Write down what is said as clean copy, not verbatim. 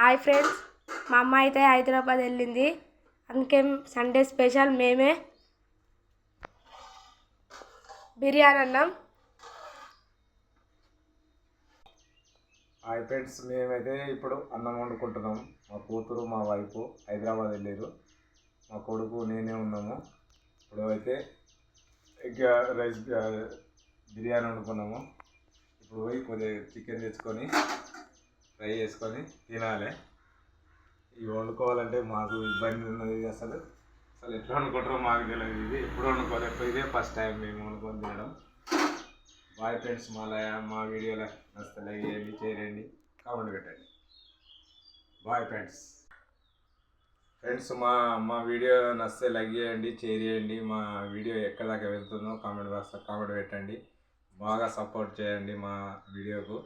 Hi friends, మా అమ్మ అయితే హైదరాబాద్ వెళ్ళింది. అందుకే సండే స్పెషల్ మేమే బిర్యానీ అన్నం. హాయ్ ఫ్రెండ్స్, మేమైతే ఇప్పుడు అన్నం వండుకుంటున్నాం. మా కూతురు మా వైఫ్ హైదరాబాద్ వెళ్ళారు. మా కొడుకు నేనే ఉన్నాము. ఇప్పుడు అయితే ఎగ్ రైస్ బిర్యానీ వండుకున్నాము. ఇప్పుడు పోయి కొద్దిగా చికెన్ తెచ్చుకొని ఫ్రై చేసుకొని తినాలి. ఇవి వండుకోవాలంటే మాకు ఇబ్బంది ఉన్నది. అసలు ఎట్లా వండుకుంటారో మాకు తెలియదు. ఇది ఎప్పుడు వండుకోలేదు, ఇదే ఫస్ట్ టైం మేము వండుకొని తినడం. బాయ్ ఫ్రెండ్స్, మా వీడియోలో నచ్చితే లైక్ చేయండి, చేయండి, కామెంట్ పెట్టండి. Bye friends. మా వీడియో నచ్చితే లైక్ చేయండి, షేర్ చేయండి. మా వీడియో ఎక్కడ దాకా వెళ్తుందో కామెంట్ బాక్స్లో కామెంట్ పెట్టండి. బాగా సపోర్ట్ చేయండి మా వీడియోకు.